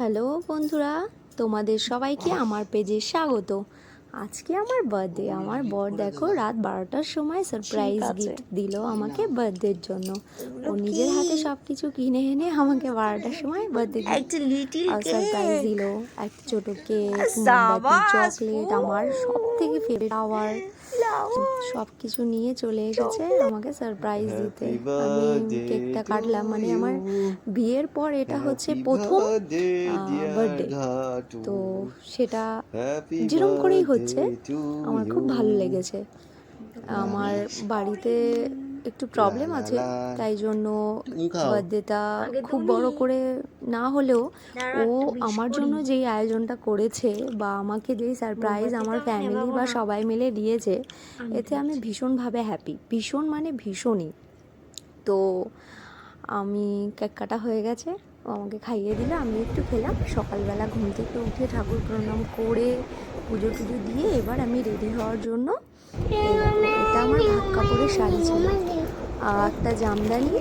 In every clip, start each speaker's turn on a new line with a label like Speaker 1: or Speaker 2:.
Speaker 1: Hello বন্ধুরা, তোমাদের সবাইকে আমার পেজে স্বাগত। আজকে আমার বার্থডে। আমার বর দেখো রাত 12টার সময় সারপ্রাইজ গিফট দিল আমাকে বার্থডের জন্য। ও নিজের হাতে সব কিছু কিনে এনে আমাকে 12টার সময় বার্থডে সারপ্রাইজ দিল। একটা ছোট কেক, মোমবাতি, চকলেট, আমার সব থেকে ফেভারিট ফ্লাওয়ার, সব কিছু নিয়ে চলে এসেছে আমাকে সারপ্রাইজ দিতে। আমি কেকটা কাটলাম, মানে আমার বিয়ের পর এটা হচ্ছে প্রথম বার্থডে, তো সেটা যেরকম করেই হচ্ছে আমার খুব ভালো লেগেছে। আমার বাড়িতে একটু প্রবলেম আছে, তাই জন্য বার্থডেটা খুব বড় করে না হলেও ও আমার জন্য যেই আয়োজনটা করেছে বা আমাকে যেই সারপ্রাইজ আমার ফ্যামিলি বা সবাই মিলে দিয়েছে, এতে আমি ভীষণভাবে হ্যাপি, ভীষণ মানে ভীষণই। তো আমি কেক কাটা হয়ে গেছে, ও আমাকে খাইয়ে দিল, আমি একটু খেলাম। সকালবেলা ঘুম থেকে উঠে ঠাকুর প্রণাম করে পুজো টুজো দিয়ে এবার আমি রেডি হওয়ার জন্য, এটা আমার ভাত কাপড়ের শাড়ি ছিল, একটা জামদানি,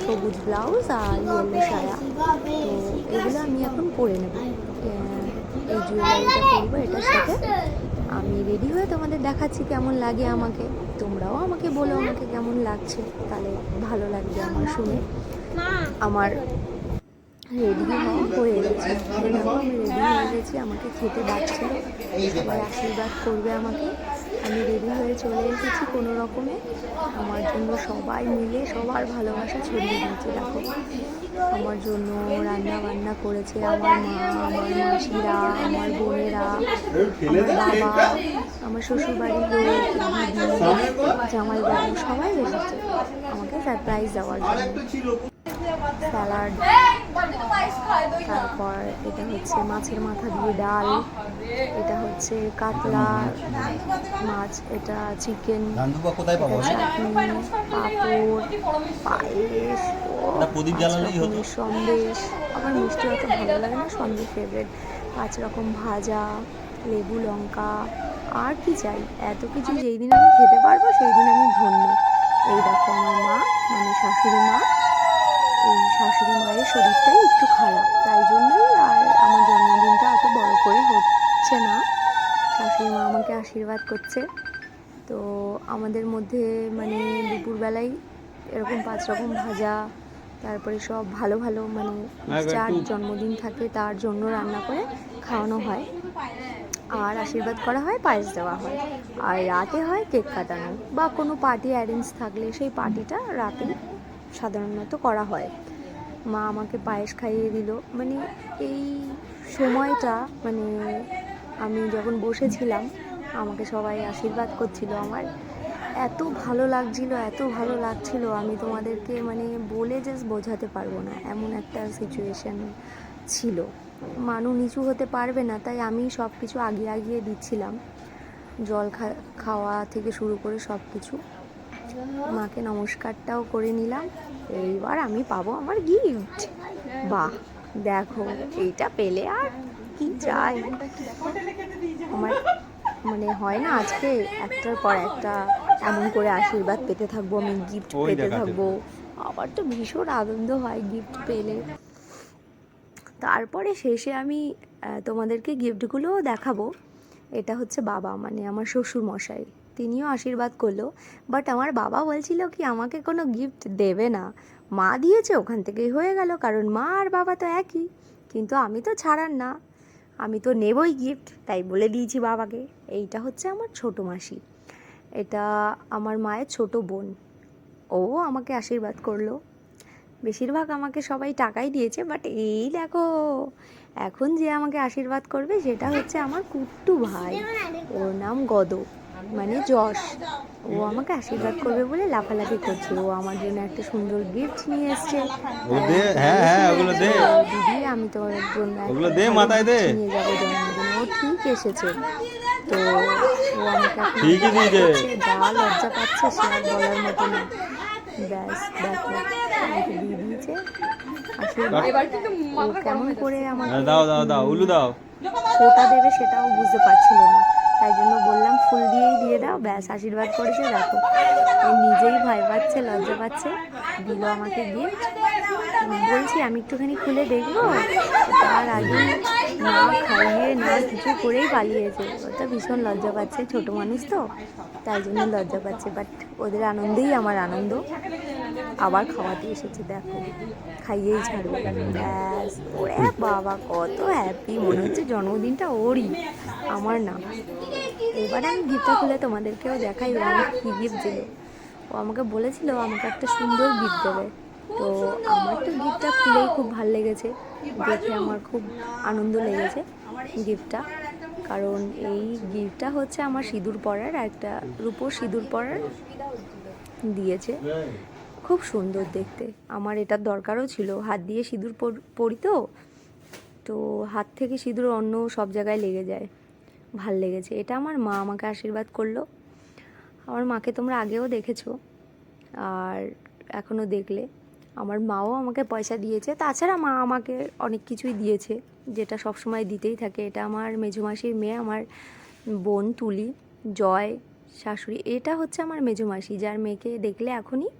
Speaker 1: সবুজ ব্লাউজ আর ইয়েলো সায়া। তো এগুলো আমি এখন পরে নেব, এই জুয়েলারিটা পরবো এটার সাথে। আমি রেডি হয়ে তোমাদের দেখাচ্ছি কেমন লাগে আমাকে। তোমরাও আমাকে বলো আমাকে কেমন লাগছে, তাহলে ভালো লাগবে আমার শুনে। আমার রেডি হয়ে গেছে, আমি রেডি হয়ে গেছি, আমাকে খেতে ডাকছিল, সবাই আশীর্বাদ করবে আমাকে। আমি রেডি হয়ে চলে এসেছি কোনো রকমে। আমার জন্য সবাই মিলে সবার ভালোবাসা ছড়িয়ে দিয়েছে। দেখো আমার জন্য রান্না বান্না করেছে আমার মা, আমার মাসিরা, আমার বোনেরা, আমার বাবা, আমার শ্বশুরবাড়ির লোক, জামাইবাবু, সবাই এসেছে আমাকে সারপ্রাইজ দেওয়ার জন্য। স্যালাড, তারপর এটা হচ্ছে মাছের মাথা দিয়ে ডাল, এটা হচ্ছে কাতলা মাছ, এটা চিকেন, চাটনি, পাঁপড়, পায়েস, সন্দেশ। আমার মিষ্টি অত ভালো লাগে না, সন্দেশ ফেভারিট। 5 রকম ভাজা, লেবু লঙ্কা, আর কি চাই? এত কিছু যেই দিন আমি খেতে পারবো সেই দিন আমি ধন্য। এই দেখো আমার মা, মানে শাশুড়ি মা, এই শাশুড়ি মায়ের শরীরটাই একটু খারাপ, তাই জন্যই আর আমার জন্মদিনটা এত বড় করে হচ্ছে না। শাশুড়ি মা আমাকে আশীর্বাদ করছে। তো আমাদের মধ্যে মানে দুপুরবেলায় এরকম 5 রকম ভাজা, তারপরে সব ভালো ভালো, মানে যার জন্মদিন থাকে তার জন্য রান্না করে খাওয়ানো হয়, আর আশীর্বাদ করা হয়, পায়েস দেওয়া হয়। আর রাতে হয় কেক কাটানো বা কোনো পার্টি অ্যারেঞ্জ থাকলে সেই পার্টিটা রাতেই সাধারণত করা হয়। মা আমাকে পায়েস খাইয়ে দিল, মানে এই সময়টা, মানে আমি যখন বসেছিলাম আমাকে সবাই আশীর্বাদ করছিল, আমার এত ভালো লাগছিল, এত ভালো লাগছিল, আমি তোমাদেরকে মানে বলে জাস্ট বোঝাতে পারবো না, এমন একটা সিচুয়েশান ছিল। মানু নিচু হতে পারবে না, তাই আমি সব কিছু আগিয়ে দিচ্ছিলাম, জল খাওয়া থেকে শুরু করে সব কিছু। মাকে নমস্কারটাও করে নিলাম। এইবার আমি পাবো আমার গিফট। বাহ, দেখো এইটা পেলে আর কি চাই। আমার মানে হয় না, আজকে একটার পর একটা এমন করে আশীর্বাদ পেতে থাকবো, আমি গিফট পেতে থাকবো, আবার তো ভীষণ আনন্দ হয় গিফট পেলে। তারপরে শেষে আমি তোমাদেরকে গিফটগুলোও দেখাবো। এটা হচ্ছে বাবা, মানে আমার শ্বশুর মশাই, তিনিও আশীর্বাদ করলো। বাট আমার বাবা বলছিল কি আমাকে কোনো গিফট দেবে না, মা দিয়েছে ওখান থেকেই হয়ে গেল, কারণ মা আর বাবা তো একই। কিন্তু আমি তো ছাড়ার না, আমি তো নেবই গিফট, তাই বলে দিয়েছি বাবাকে। এইটা হচ্ছে আমার ছোটো মাসি, এটা আমার মায়ের ছোট বোন, ও আমাকে আশীর্বাদ করলো। বেশিরভাগ আমাকে সবাই টাকাই দিয়েছে, বাট এই দেখো এখন যে আমাকে আশীর্বাদ করবে সেটা হচ্ছে আমার কুট্টু ভাই, ওর নাম গদ, মানে যশ। ও আমাকে আশীর্বাদ করবে বলে লাফালাফি করছে। ও আমার জন্য একটা সুন্দর গিফট নিয়ে এসছে। দিদি আমি তোর জন্য নিয়ে যাবো জন্মদিনে, ও ঠিক এসেছে। তো ও আমাকে যা লজ্জা পাচ্ছে সে আর বলার মতো না। ব্যাস দেখো আমাকে দিয়ে দিয়েছে আশীর্বাদ। ও কেমন করে আমাকে ফোঁটা দেবে সেটাও বুঝতে পারছিল না, তাই জন্য বললাম ফুল দিয়েই দিয়ে দাও, ব্যাস আশীর্বাদ করেছে। দেখো ও নিজেই ভয় পাচ্ছে, লজ্জা পাচ্ছে, দিল আমাকে গিফট। বলছি আমি একটুখানি খুলে দেখবো, তার আগে না খাইয়ে না কিছু করেই পালিয়েছে। ওটা ভীষণ লজ্জা পাচ্ছে, ছোট মানুষ তো তাই জন্য লজ্জা পাচ্ছে, বাট ওদের আনন্দেই আমার আনন্দ। আবার খাওয়াতে এসেছে, দেখো খাইয়েই ছাড়বে। ব্যাস, ওরে বাবা কত হ্যাপি, মনে হচ্ছে জন্মদিনটা ওরই, আমার না। এবারে আমি গিফটটা খুলে তোমাদেরকেও দেখাই ও আমাকে কী গিফট দিল। ও আমাকে বলেছিল আমাকে একটা সুন্দর গিফট দেবে, তো আমার তো গিফটটা খুলেই খুব ভালো লেগেছে, দেখে আমার খুব আনন্দ লেগেছে গিফটটা। কারণ এই গিফটটা হচ্ছে আমার সিঁদুর পরার, একটা রূপোর সিঁদুর পরার দিয়েছে, খুব সুন্দর দেখতে। আমার এটার দরকারও ছিল, হাত দিয়ে সিঁদুর পরি তো হাত থেকে সিঁদুর অন্য সব জায়গায় লেগে যায়, ভাল লেগেছে। এটা আমার মা আমাকে আশীর্বাদ করলো। আমার মাকে তোমরা আগেও দেখেছো আর এখনও দেখলে। আমার মাও আমাকে পয়সা দিয়েছে, তাছাড়া মা আমাকে অনেক কিছুই দিয়েছে, যেটা সব সময় দিতেই থাকে। এটা আমার মেজোমাসির মেয়ে, আমার বোন তুলি, জয় শাশুড়ি। এটা হচ্ছে আমার মেজোমাসি, যার মেয়েকে দেখলে এখনই।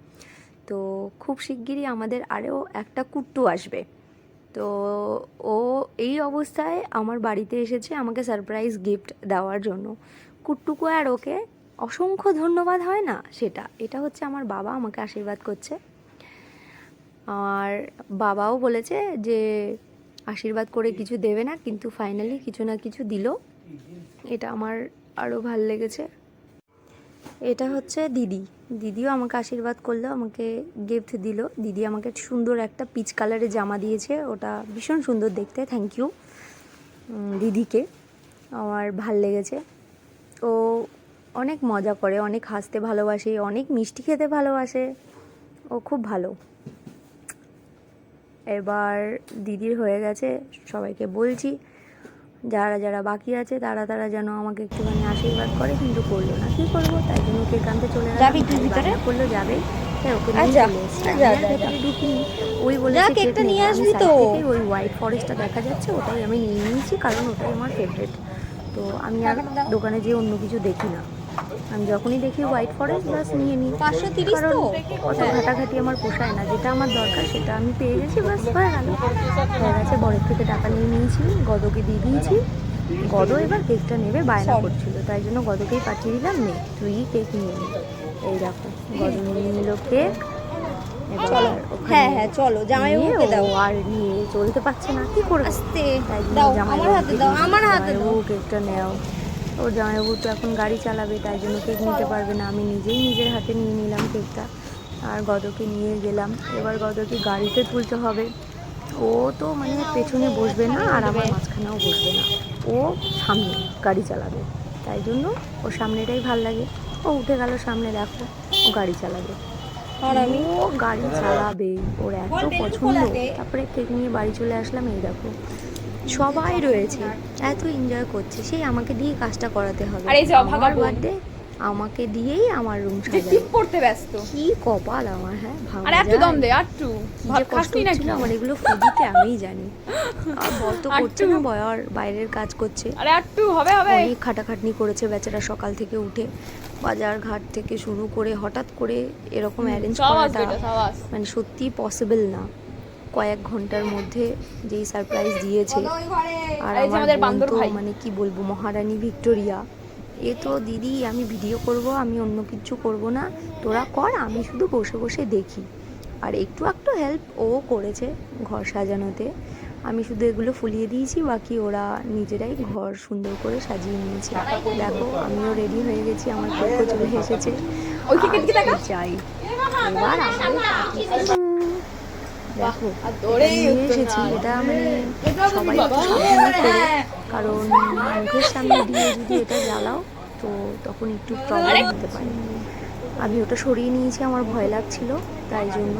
Speaker 1: তো খুব শিগগিরই আমাদের আরও একটা কুট্টু আসবে। তো ও এই অবস্থায় আমার বাড়িতে এসেছে আমাকে সারপ্রাইজ গিফট দেওয়ার জন্য। কুট্টুকু আর ওকে অসংখ্য ধন্যবাদ হয় না সেটা, এটা হচ্ছে আমার বাবা আমাকে আশীর্বাদ করছে। আর বাবাও বলেছে যে আশীর্বাদ করে কিছু দেবে না, কিন্তু ফাইনালি কিছু না কিছু দিল, এটা আমার আরও ভাল লেগেছে। এটা হচ্ছে দিদিও আমাকে আশীর্বাদ করলো, আমাকে গিফট দিল। দিদি আমাকে সুন্দর একটা পিচ কালারের জামা দিয়েছে, ওটা ভীষণ সুন্দর দেখতে, থ্যাংক ইউ দিদিকে, আমার ভাল লেগেছে। ও অনেক মজা করে, অনেক হাসতে ভালোবাসে, অনেক মিষ্টি খেতে ভালোবাসে, ও খুব ভালো। এবার দিদির হয়ে গেছে, সবাইকে বলছি যারা যারা বাকি আছে তারা যেন আমাকে একটুখানি আশীর্বাদ করে, কিন্তু করলো না, কী করবো, তাই জন্য কেক আনতে চলে যাবে ভিতরে, করলো যাবে, তাই ওকে নিয়ে চলে এসেছি। ভেতরে ঢুকিনি, ওই বলেছে কেক নিয়ে আসবি তো, ওই হোয়াইট ফরেস্টটা দেখা যাচ্ছে ওটাই আমি নিয়ে নিয়েছি, কারণ ওটাই আমার ফেভারিট। তো আমি আর দোকানে যেয়ে অন্য কিছু দেখি না, আমি যখনই দেখি হোয়াইট ফরেস্ট বাস নিয়ে নিই, কারণ অত ঘাটাঘাটি আমার পোষায় না। যেটা আমার দরকার সেটা আমি পেয়ে গেছি, বাস হয়ে গেছে। বরের থেকে টাকা নিয়ে নিয়েছি, গদকে দিয়ে দিয়েছি। গদ এবার কেকটা নেবে, বায়না করছিল, তাই জন্য গদকেই পাঠিয়ে দিলাম, নে তুই কেক নিয়ে নি। এই দেখো গদ নিয়ে নিল কেক। চলো জামাইবাবুকে দাও, আর নিয়ে চলতে পারছে না, কি করবে, তাই জন্য জামাইবাবু কেকটা নেও। ওর জামাইবাবু তো এখন গাড়ি চালাবে, তাই জন্য কেক নিতে পারবে না, আমি নিজেই নিজের হাতে নিয়ে নিলাম কেকটা, আর গদকে নিয়ে গেলাম। এবার গদকে গাড়িতে তুলতে হবে, ও তো মানে পেছনে বসবে না আর আমার মাঝখানেও বসবে না, ও সামনে গাড়ি চালাবে, তাই জন্য ও সামনেটাই ভাল লাগে। ও উঠে গেল সামনে, দেখো ও গাড়ি চালাবে, আর আমি ও গাড়ি চালাবে, ওর এত পছন্দ। তারপরে কেক নিয়ে বাড়ি চলে আসলাম, এই দেখো সবাই রয়েছে, এত এনজয় করছে, সেই আমাকে দিয়ে কাজটা করাতে হবে। আমার বার্থডে আমাকে দিয়েই আমার রুম সাজাবে, পড়তে ব্যস্ত, কি কপাল আমার। হ্যাঁ ভাবা যায়, একটু দম দে, একটু যে কষ্ট হচ্ছিল আমার এগুলো ফুদিতে আমিই জানি। আর বল তো করছে না, বয়ার বাইরের কাজ করছে, আরে একটু হবে অনেক খাটাখাটনি করেছে বেচারা, সকাল থেকে উঠে বাজার ঘাট থেকে শুরু করে হঠাৎ করে এরকম অ্যারেঞ্জ করাটা মানে সত্যি পসিবল না। কয়েক ঘন্টার মধ্যে যেই সারপ্রাইজ দিয়েছে, আর আমাদের বান্দর ভাই মানে কি বলবো, মহারানী ভিক্টোরিয়া। এ তো দিদি আমি ভিডিও করব, আমি অন্য কিছু করব না, তোরা কর, আমি শুধু বসে বসে দেখি। আর একটু হেল্প ও করেছে ঘর সাজানোতে, আমি শুধু এগুলো ফুলিয়ে দিয়েছি, বাকি ওরা নিজেরাই ঘর সুন্দর করে সাজিয়ে নিয়েছে। দেখো আমিও রেডি হয়ে গেছি, আমার কেকও চলে এসেছে, চাই এবার দেখো নিয়ে এসেছি। এটা মানে সবাই সাবধানে করে, কারণ মুখের সামনে দিয়ে যদি এটা জ্বালাও তো তখন একটু প্রবলেম হতে পারে। আমি ওটা সরিয়ে নিয়েছি, আমার ভয় লাগছিল, তাই জন্য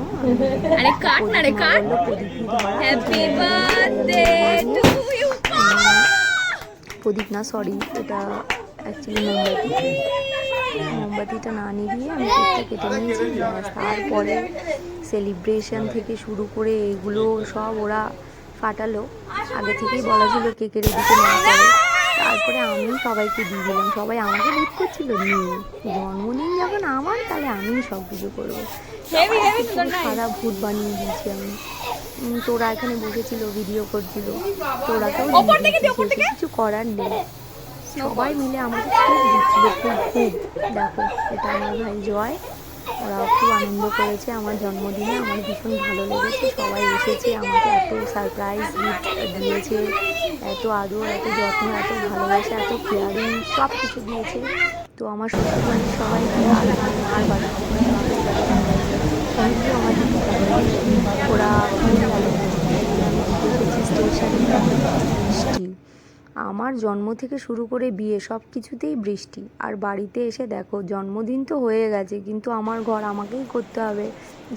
Speaker 1: প্রদীপ না, সরি, এটা অ্যাকচুয়ালি মোমবাতিটা না নিয়ে আমি কেকটা কেটে নিয়েছি। তারপরে সেলিব্রেশন থেকে শুরু করে এগুলো সব ওরা ফাটালো, আগে থেকেই বলা ছিল কেকের এদিকে না করে, তারপরে আমি সবাইকে দিয়ে দিলাম, সবাই আমাকে ভোট করছিল নিয়ে, জন্মদিন যখন আমার তাহলে আমিই সব কিছু করবো। সারা ভূত বানিয়ে দিয়েছি আমি। তোরা এখানে বসেছিল ভিডিও করছিল, তোরাকেও কিছু করার নেই, সবাই মিলে আমাকে খুব দিচ্ছিল, খুব দেখো এটা আমার ভাই জয়, ওরাও খুব আনন্দ করেছে আমার জন্মদিনে, আমার ভীষণ ভালো লেগেছে, সবাই এসেছে আমাকে এত সারপ্রাইজ গিফট দিয়েছে, এত আদর, এত যত্ন, এত ভালোবাসা, এত কেয়ারিং সব কিছু দিয়েছে। তো আমার শ্বশুরবাড়ির সবাই আর আমার বাড়ির সবাই আমার দিদি ওরা বৃষ্টি, আমার জন্ম থেকে শুরু করে বিয়ে সব কিছুতেই বৃষ্টি। আর বাড়িতে এসে দেখো জন্মদিন তো হয়ে গেছে, কিন্তু আমার ঘর আমাকেই করতে হবে,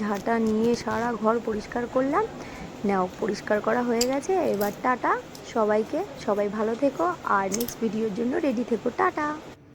Speaker 1: ঝাঁটা নিয়ে সারা ঘর পরিষ্কার করলাম। নাও পরিষ্কার করা হয়ে গেছে, এবার টাটা সবাইকে, সবাই ভালো থেকো আর নেক্সট ভিডিওর জন্য রেডি থেকো, টাটা।